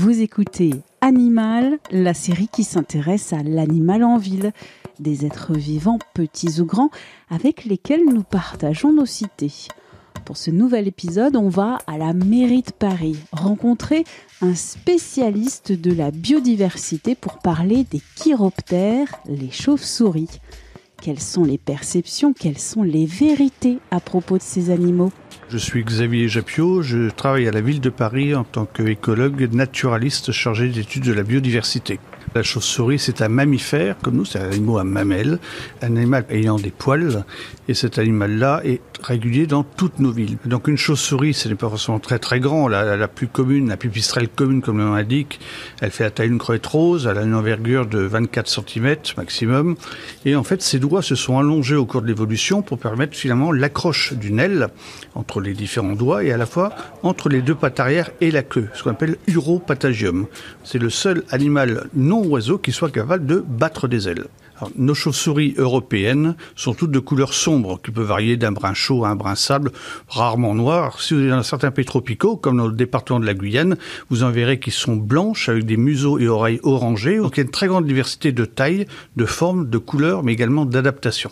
Vous écoutez Animal, la série qui s'intéresse à l'animal en ville, des êtres vivants petits ou grands avec lesquels nous partageons nos cités. Pour ce nouvel épisode, on va à la mairie de Paris rencontrer un spécialiste de la biodiversité pour parler des chiroptères, les chauves-souris. Quelles sont les perceptions, quelles sont les vérités à propos de ces animaux ? Je suis Xavier Jappiot, je travaille à la ville de Paris en tant qu'écologue naturaliste chargé d'études de la biodiversité. La chauve-souris, c'est un mammifère, comme nous, c'est un animal à mamelles, un animal ayant des poils, et cet animal-là est régulier dans toutes nos villes. Donc une chauve-souris, ce n'est pas forcément très très grand, la plus commune, la pipistrelle commune comme le nom l'indique, elle fait la taille d'une crevette rose, elle a une envergure de 24 cm maximum, et en fait ses doigts se sont allongés au cours de l'évolution pour permettre finalement l'accroche d'une aile entre les différents doigts et à la fois entre les deux pattes arrière et la queue, ce qu'on appelle uropatagium. C'est le seul animal non oiseau qui soit capable de battre des ailes. Alors, nos chauves-souris européennes sont toutes de couleurs sombres, qui peuvent varier d'un brun chaud à un brun sable, rarement noir. Si vous êtes dans certains pays tropicaux, comme dans le département de la Guyane, vous en verrez qui sont blanches, avec des museaux et oreilles orangés. Donc il y a une très grande diversité de tailles, de formes, de couleurs, mais également d'adaptation.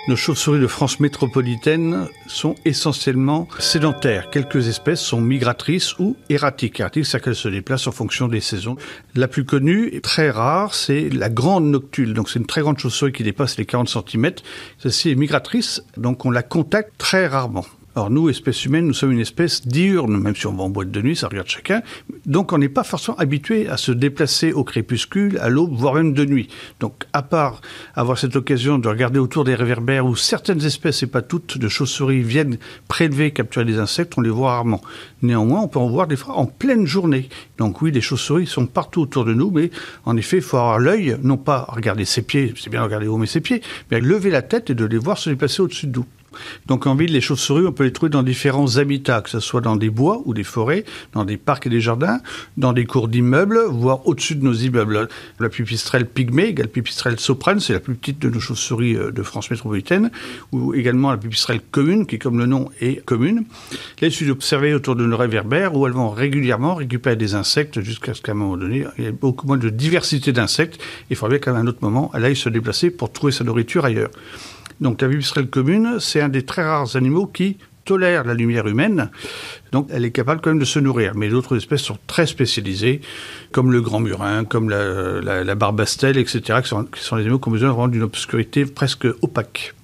Nos chauves-souris de France métropolitaine sont essentiellement sédentaires. Quelques espèces sont migratrices ou erratiques. Erratiques, c'est qu'elles se déplacent en fonction des saisons. La plus connue, et très rare, c'est la grande noctule. Donc c'est une très grande chauve-souris qui dépasse les 40 cm. Celle-ci est migratrice, donc on la contacte très rarement. Alors nous, espèces humaines, nous sommes une espèce diurne, même si on va en boîte de nuit, ça regarde chacun. Donc on n'est pas forcément habitué à se déplacer au crépuscule, à l'aube, voire même de nuit. Donc à part avoir cette occasion de regarder autour des réverbères où certaines espèces, et pas toutes, de chauves-souris viennent prélever, capturer des insectes, on les voit rarement. Néanmoins, on peut en voir des fois en pleine journée. Donc oui, les chauves-souris sont partout autour de nous, mais en effet, il faut avoir l'œil, non pas regarder ses pieds, c'est bien de regarder où on met ses pieds, mais lever la tête et de les voir se déplacer au-dessus de nous. Donc en ville, les chauves-souris, on peut les trouver dans différents habitats, que ce soit dans des bois ou des forêts, dans des parcs et des jardins, dans des cours d'immeubles, voire au-dessus de nos immeubles. La pipistrelle pygmée, égale pipistrelle soprane, c'est la plus petite de nos chauves-souris de France métropolitaine, ou également la pipistrelle commune, qui comme le nom est commune. Là, il suffit d'observer autour de nos réverbères, où elles vont régulièrement récupérer des insectes, jusqu'à ce qu'à un moment donné, il y ait beaucoup moins de diversité d'insectes, et il faudrait bien qu'à un autre moment, elle aille se déplacer pour trouver sa nourriture ailleurs. Donc la pipistrelle commune, c'est un des très rares animaux qui tolère la lumière humaine, donc elle est capable quand même de se nourrir. Mais d'autres espèces sont très spécialisées, comme le grand murin, comme la barbastelle, etc., qui sont des animaux qui ont besoin vraiment d'une obscurité presque opaque.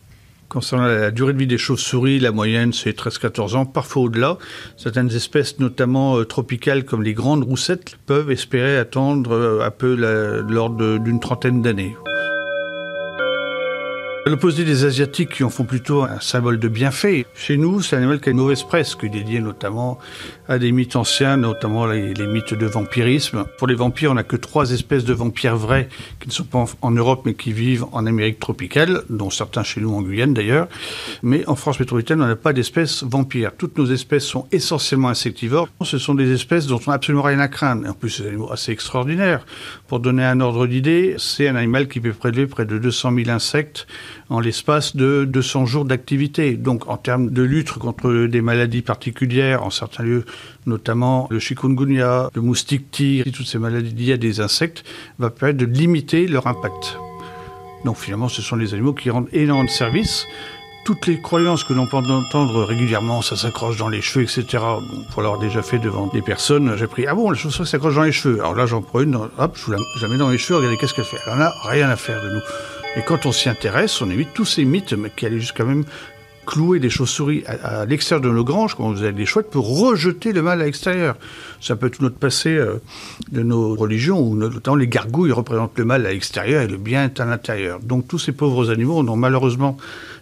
Concernant la durée de vie des chauves-souris, la moyenne c'est 13-14 ans, parfois au-delà. Certaines espèces, notamment tropicales comme les grandes roussettes, peuvent espérer attendre un peu l'ordre d'une trentaine d'années. À l'opposé des Asiatiques qui en font plutôt un symbole de bienfait, chez nous, c'est un animal qui a une mauvaise presse, qui est dédié notamment à des mythes anciens, notamment les mythes de vampirisme. Pour les vampires, on n'a que 3 espèces de vampires vrais qui ne sont pas en Europe, mais qui vivent en Amérique tropicale, dont certains chez nous en Guyane d'ailleurs. Mais en France métropolitaine, on n'a pas d'espèces vampires. Toutes nos espèces sont essentiellement insectivores. Ce sont des espèces dont on n'a absolument rien à craindre. Et en plus, c'est des animaux assez extraordinaires. Pour donner un ordre d'idée, c'est un animal qui peut prélever près de 200 000 insectes en l'espace de 200 jours d'activité. Donc en termes de lutte contre des maladies particulières, en certains lieux, notamment le chikungunya, le moustique tigre, toutes ces maladies liées à des insectes, va permettre de limiter leur impact. Donc finalement, ce sont les animaux qui rendent énormément de services. Toutes les croyances que l'on peut entendre régulièrement, ça s'accroche dans les cheveux, etc. Bon, pour l'avoir déjà fait devant des personnes, j'ai pris « Ah bon, la chauve-souris s'accroche dans les cheveux ». Alors là, j'en prends une, hop, je la mets dans les cheveux, regardez qu'est-ce qu'elle fait. Elle n'en a rien à faire de nous. Et quand on s'y intéresse, on évite tous ces mythes qui allaient jusqu'à même clouer des chauves-souris à l'extérieur de nos granges, quand vous avez des chouettes, pour rejeter le mal à l'extérieur. C'est un peu tout notre passé de nos religions, où notamment les gargouilles représentent le mal à l'extérieur et le bien est à l'intérieur. Donc tous ces pauvres animaux en ont malheureusement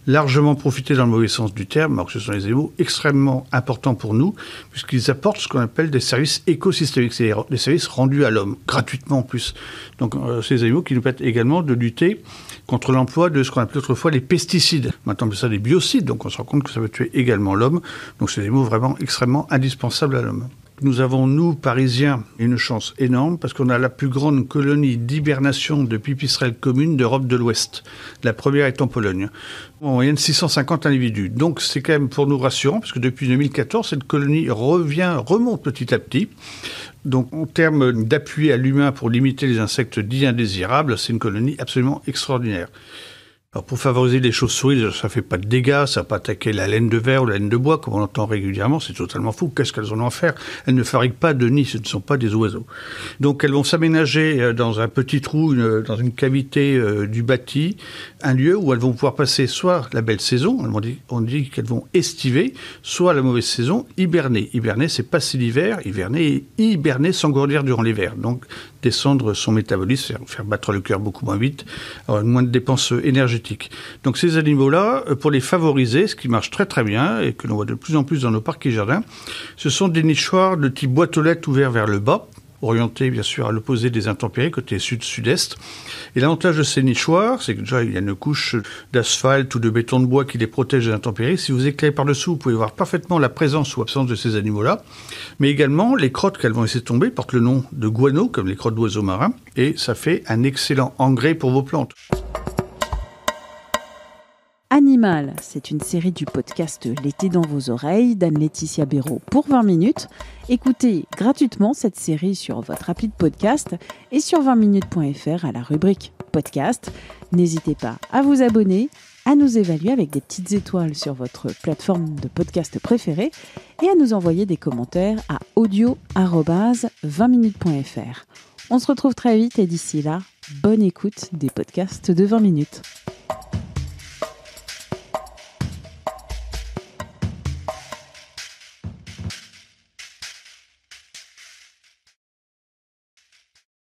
largement profité dans le mauvais sens du terme, alors que ce sont des animaux extrêmement importants pour nous, puisqu'ils apportent ce qu'on appelle des services écosystémiques, c'est-à-dire des services rendus à l'homme, gratuitement en plus. Donc ces animaux qui nous permettent également de lutter contre l'emploi de ce qu'on appelait autrefois les pesticides. Maintenant, on appelle ça des biocides, donc on se rend compte que ça peut tuer également l'homme. Donc c'est des animaux vraiment extrêmement indispensables à l'homme. Nous avons, nous, Parisiens, une chance énorme parce qu'on a la plus grande colonie d'hibernation de pipistrelles communes d'Europe de l'Ouest. La première est en Pologne. En moyenne, 650 individus. Donc, c'est quand même pour nous rassurant parce que depuis 2014, cette colonie remonte petit à petit. Donc, en termes d'appui à l'humain pour limiter les insectes dits indésirables, c'est une colonie absolument extraordinaire. Alors pour favoriser les chauves-souris, ça ne fait pas de dégâts, ça ne va pas attaquer la laine de verre ou la laine de bois, comme on entend régulièrement, c'est totalement fou. Qu'est-ce qu'elles en ont à faire ? Elles ne fabriquent pas de nid, ce ne sont pas des oiseaux. Donc elles vont s'aménager dans un petit trou, dans une cavité du bâti, un lieu où elles vont pouvoir passer soit la belle saison, on dit qu'elles vont estiver, soit la mauvaise saison, hiberner. Hiberner, c'est passer l'hiver, hiberner s'engourdir durant l'hiver. Donc descendre son métabolisme, faire battre le cœur beaucoup moins vite, avoir moins de dépenses énergétiques. Donc ces animaux-là, pour les favoriser, ce qui marche très très bien et que l'on voit de plus en plus dans nos parcs et jardins, ce sont des nichoirs de type boîte aux lettres ouverts vers le bas, orientés bien sûr à l'opposé des intempéries, côté sud-sud-est. Et l'avantage de ces nichoirs, c'est que déjà il y a une couche d'asphalte ou de béton de bois qui les protège des intempéries. Si vous éclairez par-dessous, vous pouvez voir parfaitement la présence ou absence de ces animaux-là. Mais également, les crottes qu'elles vont laisser tomber portent le nom de guano, comme les crottes d'oiseaux marins, et ça fait un excellent engrais pour vos plantes. Animal, c'est une série du podcast L'été dans vos oreilles d'Anne-Laetitia Béraud pour 20 minutes. Écoutez gratuitement cette série sur votre appli de podcast et sur 20minutes.fr à la rubrique podcast. N'hésitez pas à vous abonner, à nous évaluer avec des petites étoiles sur votre plateforme de podcast préférée et à nous envoyer des commentaires à audio@20minutes.fr. On se retrouve très vite et d'ici là, bonne écoute des podcasts de 20 minutes.